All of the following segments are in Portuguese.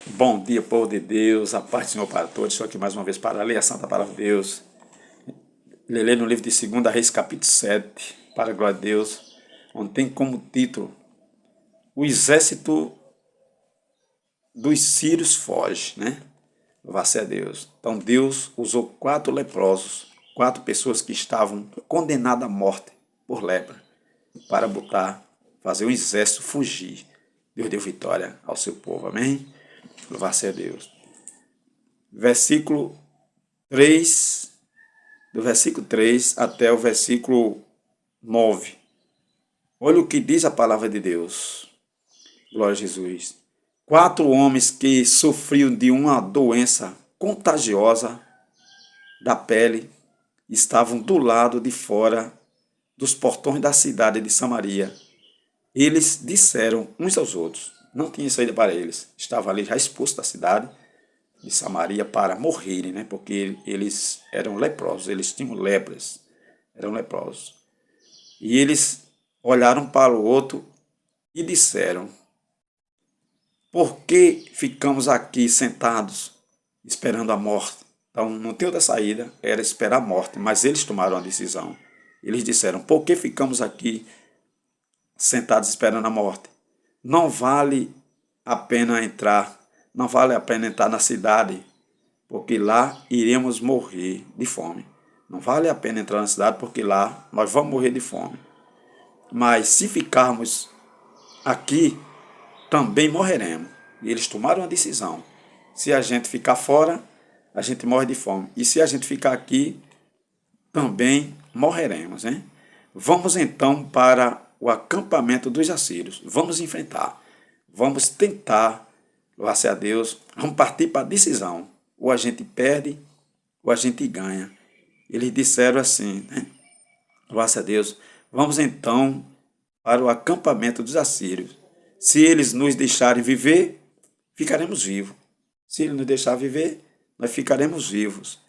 Bom dia, povo de Deus, a paz do Senhor para todos. Estou aqui mais uma vez para ler a Santa Palavra de Deus. Ler no livro de 2 Reis, capítulo 7, para a glória de Deus, onde tem como título: O exército dos sírios foge, né? Louvado a Deus. Então Deus usou 4 leprosos, 4 pessoas que estavam condenadas à morte por lepra, para fazer o exército fugir. Deus deu vitória ao seu povo, amém? Louvado a Deus. Versículo 3, do versículo 3 até o versículo 9. Olha o que diz a palavra de Deus. Glória a Jesus. 4 homens que sofriam de uma doença contagiosa da pele estavam do lado de fora dos portões da cidade de Samaria. Eles disseram uns aos outros, não tinha saída para eles, estavam ali já expulsos da cidade de Samaria para morrerem, né? Porque eles eram leprosos, eles tinham lepras, eram leprosos. E eles olharam para o outro e disseram: por que ficamos aqui sentados esperando a morte? Então não tinha outra saída, era esperar a morte, mas eles tomaram a decisão. Eles disseram: por que ficamos aqui sentados esperando a morte? Não vale a pena entrar, não vale a pena entrar na cidade, porque lá iremos morrer de fome. Não vale a pena entrar na cidade, porque lá nós vamos morrer de fome. Mas se ficarmos aqui, também morreremos. E eles tomaram uma decisão. Se a gente ficar fora, a gente morre de fome. E se a gente ficar aqui, também morreremos, hein? Vamos então para o acampamento dos assírios. Vamos enfrentar. Vamos tentar, graças a Deus, vamos partir para a decisão. Ou a gente perde, ou a gente ganha. Eles disseram assim, né? Graças a Deus, vamos então para o acampamento dos assírios. Se eles nos deixarem viver, ficaremos vivos. Se eles nos deixarem viver, nós ficaremos vivos.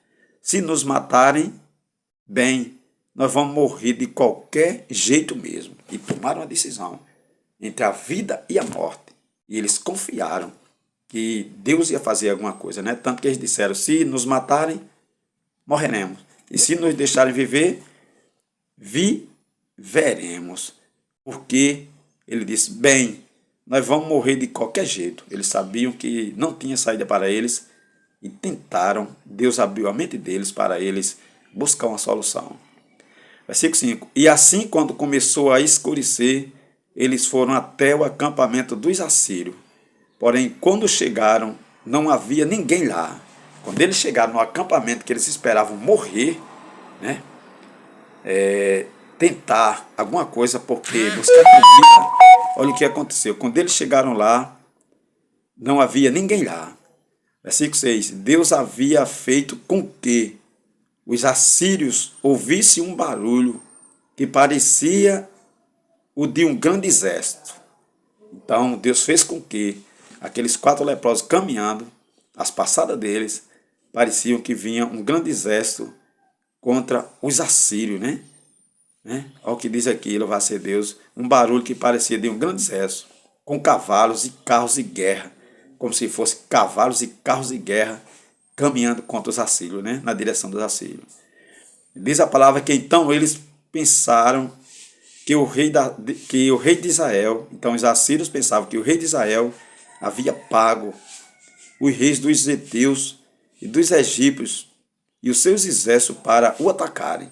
Se nos matarem, bem, nós vamos morrer de qualquer jeito mesmo. E tomaram uma decisão entre a vida e a morte. E eles confiaram que Deus ia fazer alguma coisa, né? Tanto que eles disseram: se nos matarem, morreremos. E se nos deixarem viver, viveremos. Porque ele disse: bem, nós vamos morrer de qualquer jeito. Eles sabiam que não tinha saída para eles e tentaram. Deus abriu a mente deles para eles buscar uma solução. Versículo 5. E assim, quando começou a escurecer, eles foram até o acampamento dos assírios. Porém, quando chegaram, não havia ninguém lá. Quando eles chegaram no acampamento que eles esperavam morrer, né? Tentar alguma coisa, porque buscar comida. Olha o que aconteceu. Quando eles chegaram lá, não havia ninguém lá. Versículo 6. Deus havia feito com que os assírios ouvissem um barulho que parecia o de um grande exército. Então Deus fez com que aqueles 4 leprosos caminhando, as passadas deles, pareciam que vinha um grande exército contra os assírios, né? Olha o que diz aqui, louvado seja Deus, um barulho que parecia de um grande exército, com cavalos e carros de guerra, como se fossem cavalos e carros de guerra caminhando contra os assírios, né? Na direção dos assírios. Diz a palavra que então eles pensaram que o rei de Israel, então os assírios pensavam que o rei de Israel havia pago os reis dos heteus e dos egípcios e os seus exércitos para o atacarem.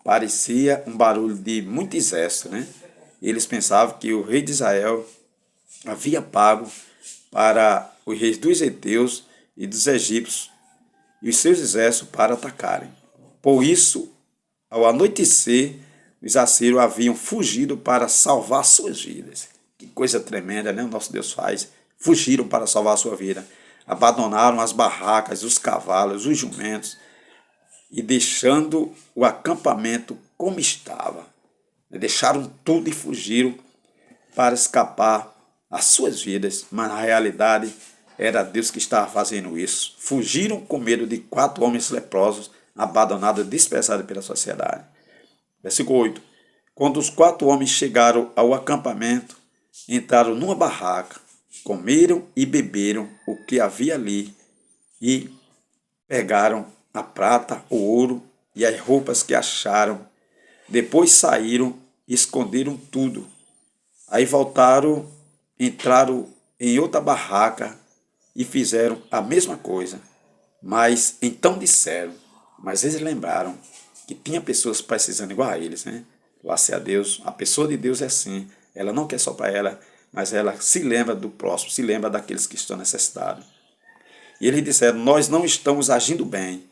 Parecia um barulho de muito exército, né? Eles pensavam que o rei de Israel havia pago para os reis dos heteus e dos egípcios e os seus exércitos para atacarem. Por isso, ao anoitecer, os assírios haviam fugido para salvar suas vidas. Que coisa tremenda, né? O nosso Deus faz. Fugiram para salvar a sua vida. Abandonaram as barracas, os cavalos, os jumentos, e deixando o acampamento como estava. Deixaram tudo e fugiram para escapar as suas vidas, mas na realidade era Deus que estava fazendo isso. Fugiram com medo de 4 homens leprosos, abandonados, dispersados pela sociedade. Versículo 8. Quando os 4 homens chegaram ao acampamento, entraram numa barraca comeram e beberam o que havia ali e pegaram a prata, o ouro e as roupas que acharam. Depois saíram e esconderam tudo. Aí voltaram, entraram em outra barraca e fizeram a mesma coisa. Mas então disseram, mas eles lembraram que tinha pessoas precisando igual a eles, né? Graças a Deus, a pessoa de Deus é assim. Ela não quer só para ela, mas ela se lembra do próximo, se lembra daqueles que estão necessitados. E eles disseram, nós não estamos agindo bem.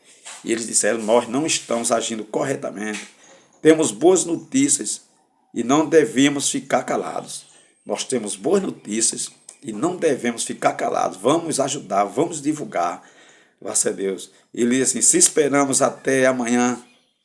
E eles disseram, nós não estamos agindo corretamente. Temos boas notícias e não devemos ficar calados. Nós temos boas notícias e não devemos ficar calados. Vamos ajudar, vamos divulgar. Graças a Deus. Ele diz assim, se esperamos até amanhã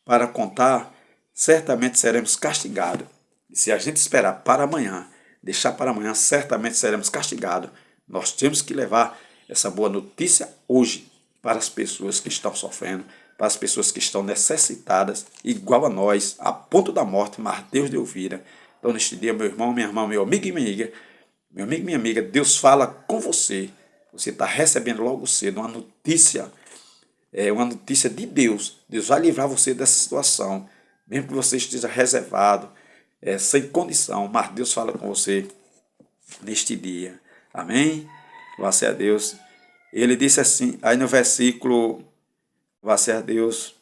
para contar, certamente seremos castigados. E se a gente esperar para amanhã, deixar para amanhã, certamente seremos castigados. Nós temos que levar essa boa notícia hoje para as pessoas que estão sofrendo, para as pessoas que estão necessitadas, igual a nós, a ponto da morte, mas Deus deu vida. Então, neste dia, meu irmão, minha irmã, meu amigo e minha amiga, Deus fala com você. Você está recebendo logo cedo uma notícia de Deus. Deus vai livrar você dessa situação, mesmo que você esteja reservado, sem condição, mas Deus fala com você neste dia. Amém? Graças a Deus. Ele disse assim, aí no versículo, graças a Deus,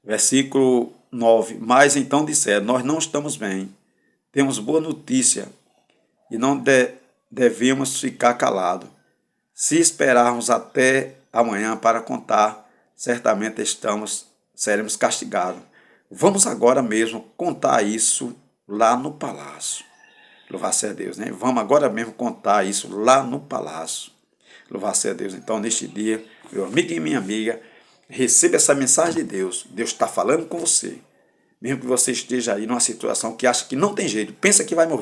versículo 9, mas então disseram, nós não estamos bem, temos boa notícia e não devemos ficar calados. Se esperarmos até amanhã para contar, certamente seremos castigados. Vamos agora mesmo contar isso lá no palácio. Louvado seja Deus, né? Vamos agora mesmo contar isso lá no palácio. Louvado seja Deus. Então, neste dia, meu amigo e minha amiga, receba essa mensagem de Deus. Deus está falando com você. Mesmo que você esteja aí numa situação que acha que não tem jeito, pensa que vai morrer.